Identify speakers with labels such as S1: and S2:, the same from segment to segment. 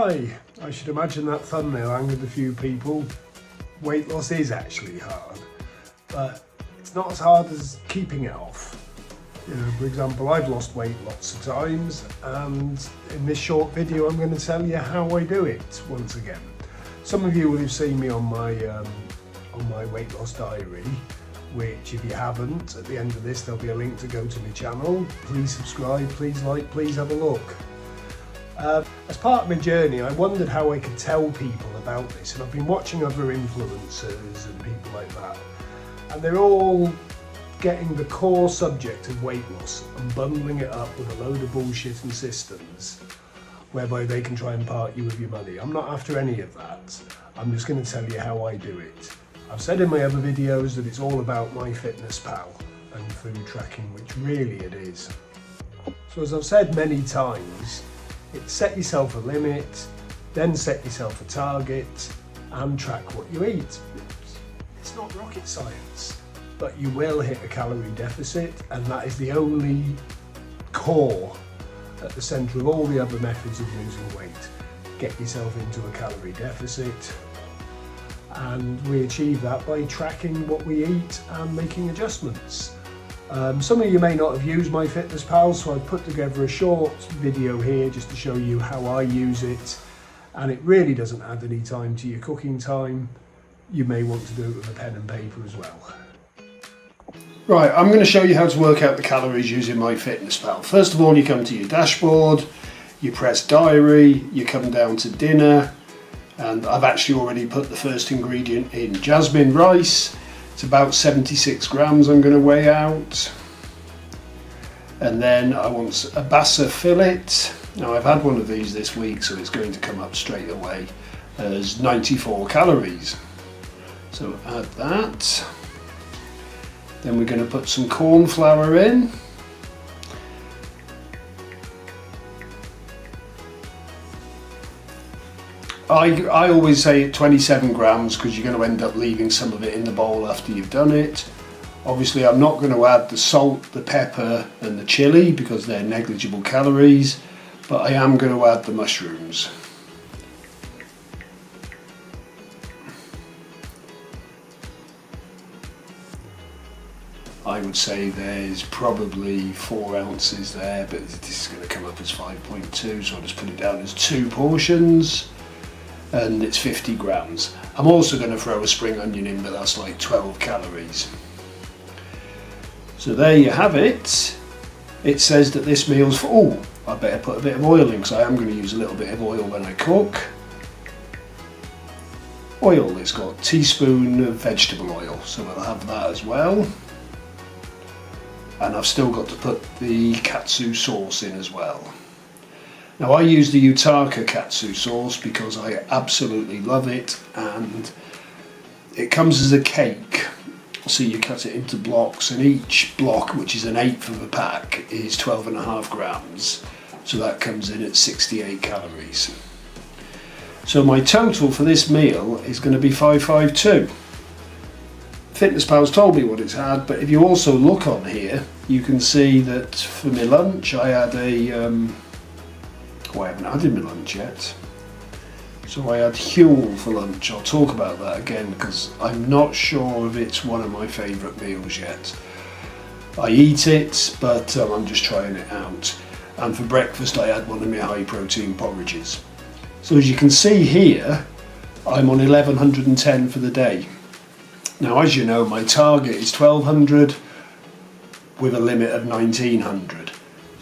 S1: Hi, I should imagine that thumbnail angered a few people. Weight loss is actually hard, but it's not as hard as keeping it off. You know, for example, I've lost weight lots of times, and in this short video I'm going to tell you how I do it once again. Some of you will have seen me on my weight loss diary, which if you haven't, at the end of this there'll be a link to go to my channel. Please subscribe, please like, please have a look. As part of my journey, I wondered how I could tell people about this, and I've been watching other influencers and people like that, and they're all getting the core subject of weight loss and bundling it up with a load of bullshit and systems whereby they can try and part you with your money. I'm not after any of that. I'm just going to tell you how I do it. I've said in my other videos that it's all about MyFitnessPal and food tracking, which really it is. So as I've said many times, it's set yourself a limit, then set yourself a target and track what you eat. It's not rocket science, but you will hit a calorie deficit, and that is the only core at the centre of all the other methods of losing weight. Get yourself into a calorie deficit, and we achieve that by tracking what we eat and making adjustments. Some of you may not have used MyFitnessPal, so I've put together a short video here just to show you how I use it, and it really doesn't add any time to your cooking time. You may want to do it with a pen and paper as well. Right, I'm going to show you how to work out the calories using MyFitnessPal. First of all, you come to your dashboard, you press diary, you come down to dinner, and I've actually already put the first ingredient in, jasmine rice. It's about 76 grams I'm going to weigh out. And then I want a bassa fillet. Now I've had one of these this week, so it's going to come up straight away as 94 calories. So add that. Then we're going to put some corn flour in. I always say 27 grams because you're going to end up leaving some of it in the bowl after you've done it. Obviously I'm not going to add the salt, the pepper and the chilli because they're negligible calories, but I am going to add the mushrooms. I would say there's probably 4 ounces there, but this is going to come up as 5.2, so I'll just put it down as 2 portions. And it's 50 grams. I'm also going to throw a spring onion in, but that's like 12 calories. So there you have it. It says that this meal's for, I better put a bit of oil in because I am going to use a little bit of oil when I cook. Oil, it's got a teaspoon of vegetable oil, so I'll have that as well. And I've still got to put the katsu sauce in as well. Now I use the Utaka katsu sauce because I absolutely love it, and it comes as a cake. So you cut it into blocks, and each block, which is 1/8 of a pack, is 12.5 grams. So that comes in at 68 calories. So my total for this meal is going to be 552. FitnessPal's told me what it's had, but if you also look on here, you can see that for my lunch I had I haven't had my lunch yet. So I had Huel for lunch. I'll talk about that again because I'm not sure if it's one of my favourite meals yet. I eat it, but I'm just trying it out. And for breakfast I had one of my high protein porridges. So as you can see here, I'm on 1110 for the day. Now as you know, my target is 1200 with a limit of 1900.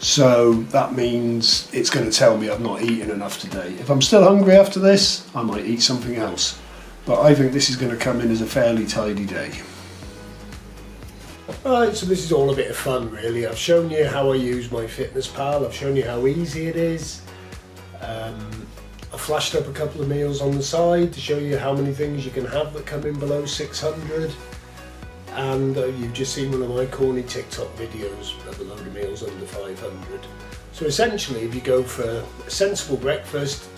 S1: So that means it's going to tell me I've not eaten enough today. If I'm still hungry after this, I might eat something else. But I think this is going to come in as a fairly tidy day. Alright, so this is all a bit of fun really. I've shown you how I use MyFitnessPal, I've shown you how easy it is. I flashed up a couple of meals on the side to show you how many things you can have that come in below 600. And you've just seen one of my corny TikTok videos of a load of meals under 500. So essentially, if you go for a sensible breakfast,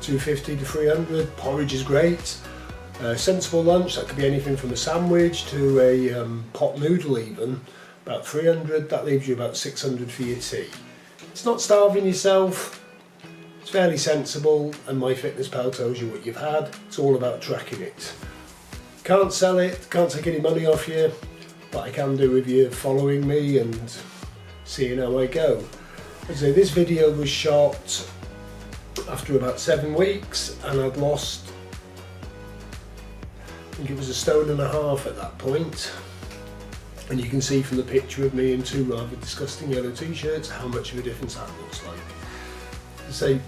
S1: 250 to 300, porridge is great. Sensible lunch, that could be anything from a sandwich to a pot noodle even, about 300, that leaves you about 600 for your tea. It's not starving yourself, It's fairly sensible, and MyFitnessPal tells you what you've had. It's all about tracking it. Can't sell it, can't take any money off you, but I can do with you following me and seeing how I go. So this video was shot after about 7 weeks, and I'd lost, I think it was 1.5 stone at that point. And you can see from the picture of me in 2 rather disgusting yellow t-shirts how much of a difference that looks like. So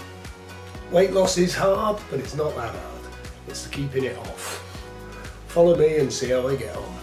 S1: weight loss is hard, but it's not that hard. It's the keeping it off. Follow me and see how I get on.